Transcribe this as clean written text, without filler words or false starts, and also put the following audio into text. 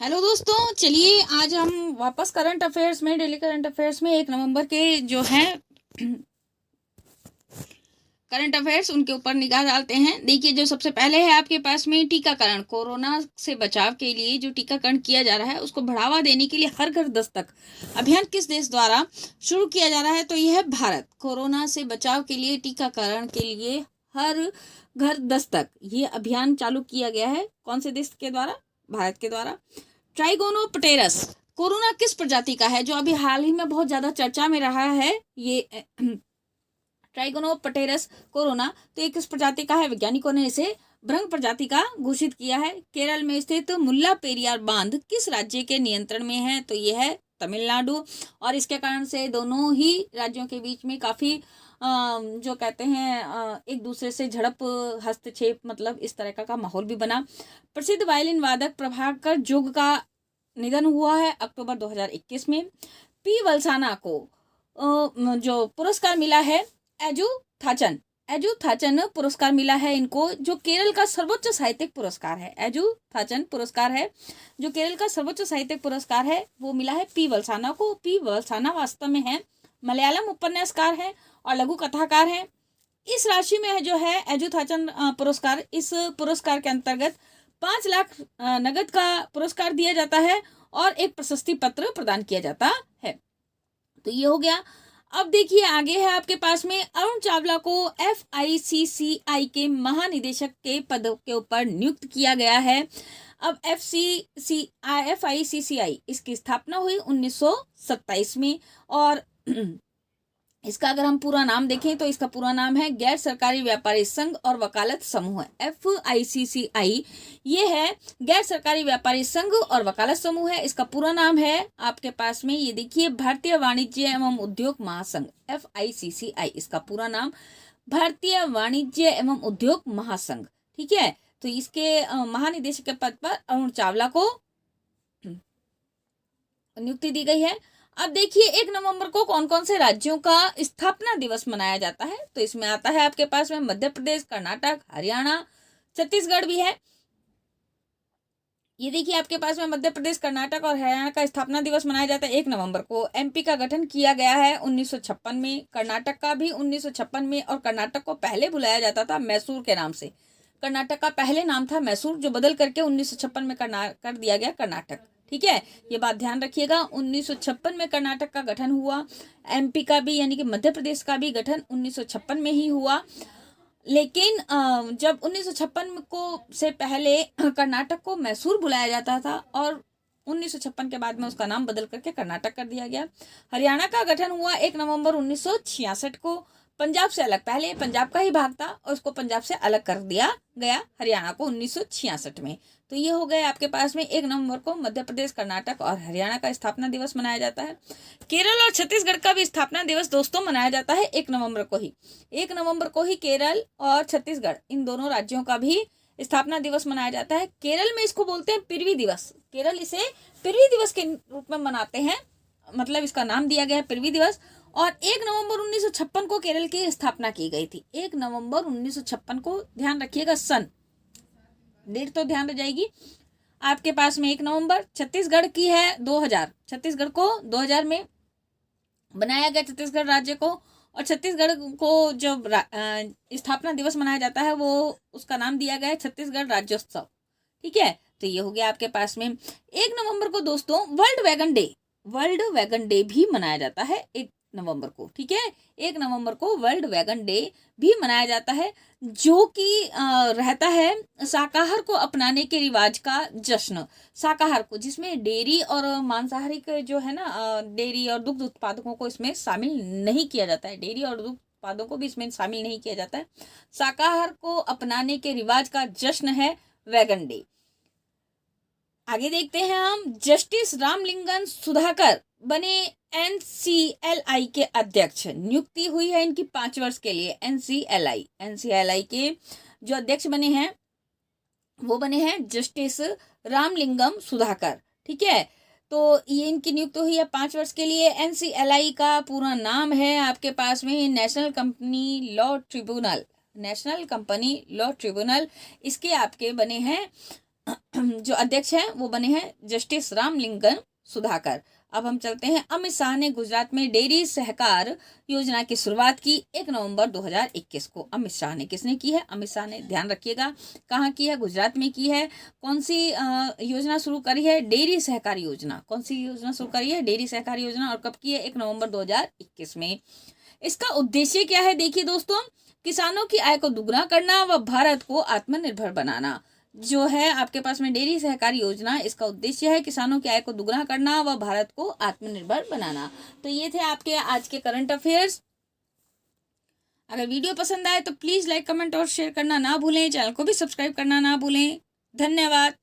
Hello दोस्तों, चलिए आज हम वापस करंट अफेयर्स में, डेली करंट अफेयर्स में 1 नवंबर के जो है करंट अफेयर्स उनके ऊपर निगाह डालते हैं। देखिए, जो सबसे पहले है आपके पास में टीकाकरण। कोरोना से बचाव के लिए जो टीकाकरण किया जा रहा है उसको बढ़ावा देने के लिए हर घर दस्तक अभियान किस देश द्वारा शुरू किया जा रहा है? तो यह है भारत। कोरोना से बचाव के लिए टीकाकरण के लिए हर घर दस्तक ये अभियान चालू किया गया है। कौन से देश के द्वारा? भारत के द्वारा। ट्राइगोनोपटेरस कोरोना किस प्रजाति का है, जो अभी हाल ही में बहुत ज्यादा चर्चा में रहा है? ये ट्राइगोनोपटेरस कोरोना, तो ये किस प्रजाति का है? वैज्ञानिकों ने इसे भ्रंग प्रजाति का घोषित किया है। केरल में स्थित मुल्ला पेरियार बांध किस राज्य के नियंत्रण में है? तो ये है तमिलनाडु। और इसके कारण से दोनों ही राज्यों के बीच में काफी जो कहते हैं एक दूसरे से झड़प, हस्तक्षेप, मतलब इस तरह का माहौल भी बना। प्रसिद्ध वायलिन वादक प्रभाकर जुग का निधन हुआ है अक्टूबर 2021 में। पी वल्साना को जो पुरस्कार मिला है एजू थाचन पुरस्कार मिला है इनको, जो केरल का सर्वोच्च साहित्यिक पुरस्कार है। एजू थाचन पुरस्कार है जो केरल का सर्वोच्च साहित्यिक पुरस्कार है, वो मिला है पी वल्साना को। पी वल्साना वास्तव में है मलयालम उपन्यासकार है और लघु कथाकार है। इस राशि में जो है एजू थाचन पुरस्कार, इस पुरस्कार के अंतर्गत 5 लाख नगद का पुरस्कार दिया जाता है और एक प्रशस्ति पत्र प्रदान किया जाता है। तो ये हो गया। अब देखिए आगे है आपके पास में अरुण चावला को FICCI के महानिदेशक के पद के ऊपर नियुक्त किया गया है। अब FICCI इसकी स्थापना हुई 1927 में और इसका अगर हम पूरा नाम देखें तो इसका पूरा नाम है गैर सरकारी व्यापारी संघ और वकालत समूह। FICCI ये है गैर सरकारी व्यापारी संघ और वकालत समूह है। इसका पूरा नाम है आपके पास में, ये देखिए, भारतीय वाणिज्य एवं उद्योग महासंघ। FICCI इसका पूरा नाम भारतीय वाणिज्य एवं उद्योग महासंघ। ठीक है, तो इसके महानिदेशक के पद पर अरुण चावला को नियुक्ति दी गई है। अब देखिए 1 नवंबर को कौन कौन से राज्यों का स्थापना दिवस मनाया जाता है? तो इसमें आता है आपके पास में मध्य प्रदेश, कर्नाटक, हरियाणा, छत्तीसगढ़ भी है। ये देखिए आपके पास में मध्य प्रदेश, कर्नाटक और हरियाणा का स्थापना दिवस मनाया जाता है 1 नवंबर को। MP का गठन किया गया है 1956 में, कर्नाटक का भी 1956 में, और कर्नाटक को पहले बुलाया जाता था मैसूर के नाम से। कर्नाटक का पहले नाम था मैसूर, जो बदल करके 1956 में कर दिया गया कर्नाटक। ठीक है, ये बात ध्यान रखिएगा। 1956 में कर्नाटक का गठन हुआ। MP का भी, यानी कि मध्य प्रदेश का भी गठन 1956 में ही हुआ। लेकिन जब 1956 को से पहले कर्नाटक को मैसूर बुलाया जाता था और 1956 के बाद में उसका नाम बदल करके कर्नाटक कर दिया गया। हरियाणा का गठन हुआ 1 नवंबर 1966 को। पंजाब से अलग, पहले पंजाब का ही भाग था और उसको पंजाब से अलग कर दिया गया हरियाणा को 1966 में। तो ये हो गए आपके पास में 1 नवंबर को मध्य प्रदेश, कर्नाटक और हरियाणा का स्थापना दिवस मनाया जाता है। केरल और छत्तीसगढ़ का भी स्थापना दिवस दोस्तों मनाया जाता है 1 नवंबर को ही। 1 नवंबर को ही केरल और छत्तीसगढ़, इन दोनों राज्यों का भी स्थापना दिवस मनाया जाता है। केरल में इसको बोलते हैं पृथ्वी दिवस। केरल इसे पृथ्वी दिवस के रूप में मनाते हैं, मतलब इसका नाम दिया गया है पृथ्वी दिवस। और 1 नवंबर 1956 को केरल की स्थापना की गई थी। 1 नवंबर 1956 को, ध्यान रखिएगा, सन डेट तो ध्यान रह जाएगी आपके पास में। 1 नवंबर छत्तीसगढ़ की है 2000, छत्तीसगढ़ को 2000 में बनाया गया छत्तीसगढ़ राज्य को। और छत्तीसगढ़ को जब स्थापना दिवस मनाया जाता है वो उसका नाम दिया गया है छत्तीसगढ़ राज्योत्सव। ठीक है, तो ये हो गया आपके पास में। 1 नवंबर को दोस्तों वर्ल्ड वैगन डे भी मनाया जाता है 1 नवंबर को। ठीक है, 1 नवंबर को वर्ल्ड वैगन डे भी मनाया जाता है, जो कि रहता है शाकाहार को अपनाने के रिवाज का जश्न। शाकाहार को, जिसमें डेयरी और मांसाहारी के जो है ना, डेयरी और दुग्ध उत्पादकों को इसमें शामिल नहीं किया जाता है। डेयरी और दुग्ध उत्पादों को भी इसमें शामिल नहीं किया जाता है। शाकाहार को अपनाने के रिवाज का जश्न है वैगन डे। आगे देखते हैं हम। जस्टिस रामलिंगन सुधाकर बने NCLI के अध्यक्ष। नियुक्ति हुई है इनकी 5 वर्ष के लिए। NCLI के जो अध्यक्ष बने हैं वो बने हैं जस्टिस रामलिंगम सुधाकर। ठीक है, तो ये इनकी नियुक्ति हुई है 5 वर्ष के लिए। NCLI का पूरा नाम है आपके पास में नेशनल कंपनी लॉ ट्रिब्यूनल। इसके आपके बने हैं जो अध्यक्ष हैं वो बने हैं जस्टिस रामलिंगन सुधाकर। अब हम चलते हैं, अमित शाह ने गुजरात में डेयरी सहकार योजना की शुरुआत की 1 नवंबर 2021 को। अमित शाह ने, किसने की है? अमित शाह ने, ध्यान रखिएगा, कहाँ की है? गुजरात में की है। कौन सी योजना शुरू करी है? डेयरी सहकार योजना। कौन सी योजना शुरू करी है? डेयरी सहकार योजना। और कब की है? 1 नवंबर 2021 में। इसका उद्देश्य क्या है? देखिए दोस्तों, किसानों की आय को दुगना करना व भारत को आत्मनिर्भर बनाना। जो है आपके पास में डेयरी सहकारी योजना, इसका उद्देश्य है किसानों की आय को दुगना करना व भारत को आत्मनिर्भर बनाना। तो ये थे आपके आज के करंट अफेयर्स। अगर वीडियो पसंद आए तो प्लीज़ लाइक, कमेंट और शेयर करना ना भूलें। चैनल को भी सब्सक्राइब करना ना भूलें। धन्यवाद।